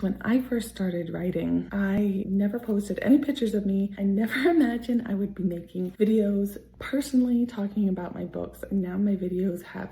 When I first started writing, I never posted any pictures of me. I never imagined I would be making videos personally talking about my books. And now my videos have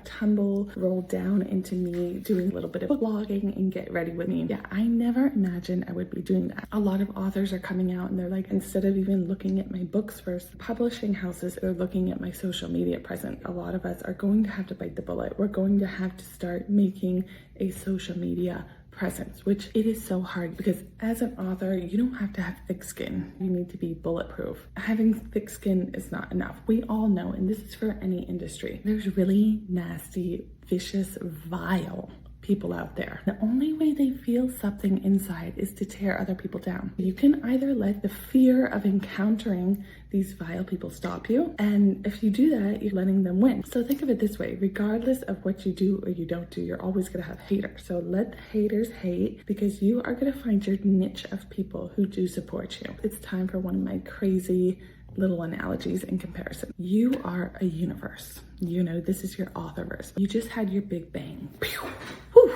rolled down into me doing a little bit of blogging and get ready with me. Yeah, I never imagined I would be doing that. A lot of authors are coming out and they're like, instead of even looking at my books first, publishing houses are looking at my social media presence. A lot of us are going to have to bite the bullet. We're going to have to start making a social media presence, which it is so hard because as an author, you don't have to have thick skin. You need to be bulletproof. Having thick skin is not enough. We all know, and this is for any industry, there's really nasty, vicious, vile people out there. The only way they feel something inside is to tear other people down. You can either let the fear of encountering these vile people stop you, and if you do that, you're letting them win. So think of it this way, regardless of what you do or you don't do, you're always gonna have haters. So let the haters hate, because you are gonna find your niche of people who do support you. It's time for one of my crazy little analogies in comparison. You are a universe. You know, this is your Authorverse. You just had your big bang. Whew.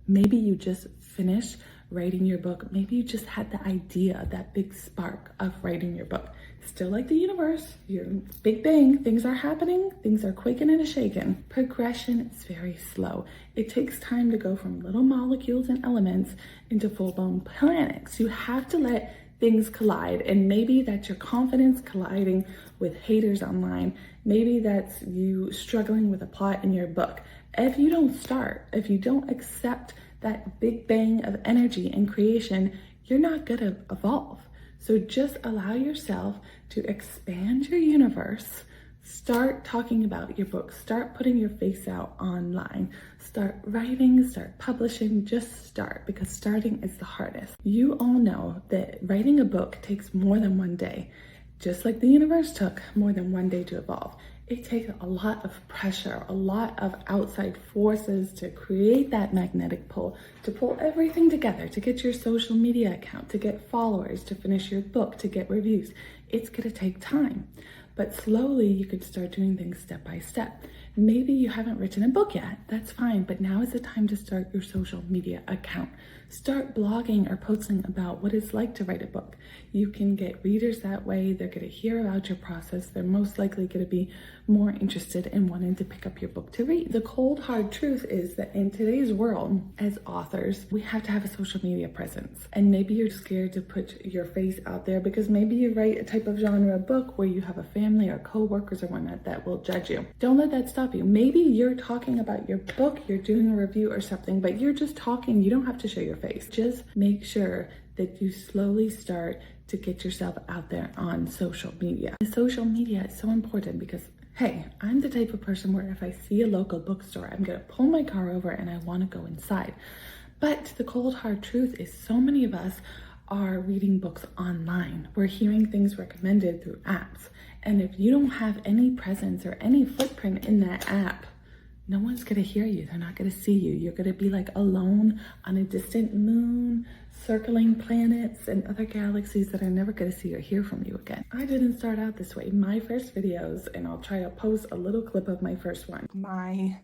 Maybe you just finished writing your book. Maybe you just had the idea, that big spark of writing your book. Still like the universe, your big bang, things are happening, things are quaking and shaking. Progression is very slow. It takes time to go from little molecules and elements into full-blown planets. You have to let things collide, and maybe that's your confidence colliding with haters online. Maybe that's you struggling with a plot in your book. If you don't start, if you don't accept that big bang of energy and creation, you're not gonna evolve. So just allow yourself to expand your universe. Start talking about your book. Start putting your face out online. Start writing, start publishing, just start, because starting is the hardest. You all know that writing a book takes more than one day. Just like the universe took more than one day to evolve. It takes a lot of pressure, a lot of outside forces to create that magnetic pull, to pull everything together, to get your social media account, to get followers, to finish your book, to get reviews. It's gonna take time. But slowly you could start doing things step by step. Maybe you haven't written a book yet, that's fine, but now is the time to start your social media account. Start blogging or posting about what it's like to write a book. You can get readers that way. They're gonna hear about your process. They're most likely gonna be more interested in wanting to pick up your book to read. The cold, hard truth is that in today's world, as authors, we have to have a social media presence. And maybe you're scared to put your face out there because maybe you write a type of genre book where you have a family or co-workers or whatnot that will judge you. Don't let that stop you. Maybe you're talking about your book, you're doing a review or something, but you're just talking. You don't have to show your face. Just make sure that you slowly start to get yourself out there on social media. And social media is so important because, hey, I'm the type of person where if I see a local bookstore, I'm gonna pull my car over and I wanna go inside. But the cold hard truth is so many of us are reading books online. We're hearing things recommended through apps. And if you don't have any presence or any footprint in that app, no one's gonna hear you. They're not gonna see you. You're gonna be like alone on a distant moon, circling planets and other galaxies that are never gonna see or hear from you again. I didn't start out this way. My first videos, and I'll try to post a little clip of my first one. I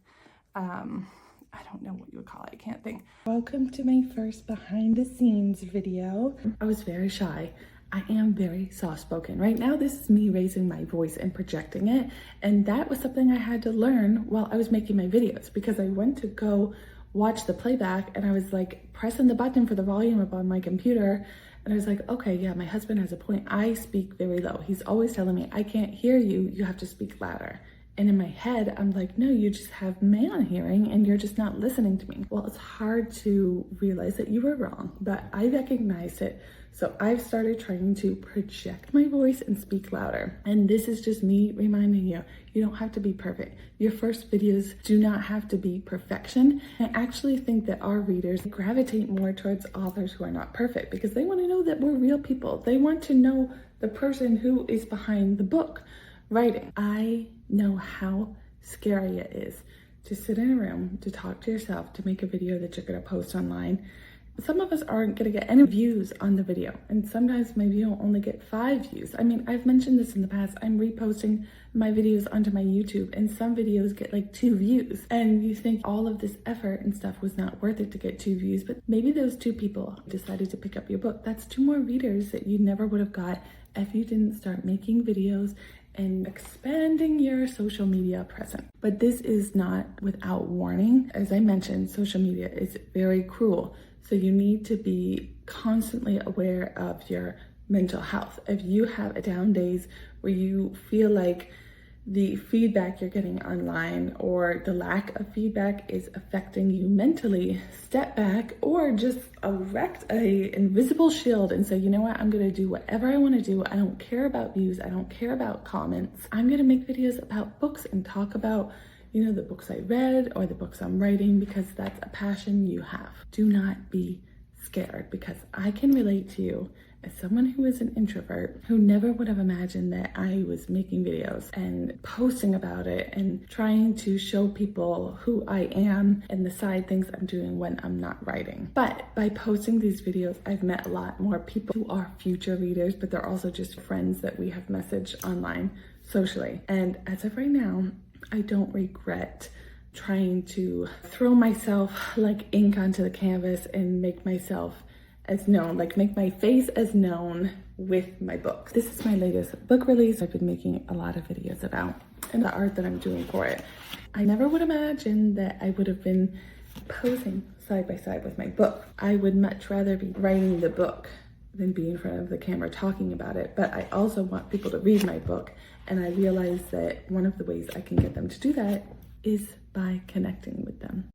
don't know what you would call it, I can't think. Welcome to my first behind the scenes video. I was very shy. I am very soft-spoken. Right now, this is me raising my voice and projecting it. And that was something I had to learn while I was making my videos, because I went to go watch the playback and I was like pressing the button for the volume up on my computer. And I was like, okay, yeah, my husband has a point. I speak very low. He's always telling me, I can't hear you. You have to speak louder. And in my head, I'm like, no, you just have man hearing and you're just not listening to me. Well, it's hard to realize that you were wrong, but I recognized it. So I've started trying to project my voice and speak louder. And this is just me reminding you, you don't have to be perfect. Your first videos do not have to be perfection. I actually think that our readers gravitate more towards authors who are not perfect because they want to know that we're real people. They want to know the person who is behind the book writing. I know how scary it is to sit in a room, to talk to yourself, to make a video that you're gonna post online, some of us aren't gonna get any views on the video, and sometimes my video only get 5 views. I mean, I've mentioned this in the past, I'm reposting my videos onto my YouTube, and some videos get like 2 views. And you think all of this effort and stuff was not worth it to get 2 views, but maybe those 2 people decided to pick up your book. That's 2 more readers that you never would have got if you didn't start making videos and expanding your social media presence. But this is not without warning. As I mentioned, social media is very cruel. So you need to be constantly aware of your mental health. If you have down days where you feel like the feedback you're getting online or the lack of feedback is affecting you mentally, step back or just erect an invisible shield and say, you know what, I'm gonna do whatever I wanna do. I don't care about views, I don't care about comments. I'm gonna make videos about books and talk about, you know, the books I read or the books I'm writing, because that's a passion you have. Do not be scared, because I can relate to you as someone who is an introvert who never would have imagined that I was making videos and posting about it and trying to show people who I am and the side things I'm doing when I'm not writing. But by posting these videos, I've met a lot more people who are future readers, but they're also just friends that we have messaged online socially. And as of right now, I don't regret trying to throw myself like ink onto the canvas and make myself as known, like make my face as known with my book. This is my latest book release I've been making a lot of videos about and the art that I'm doing for it. I never would imagine that I would have been posing side by side with my book. I would much rather be writing the book than be in front of the camera talking about it. But I also want people to read my book. And I realize that one of the ways I can get them to do that is by connecting with them.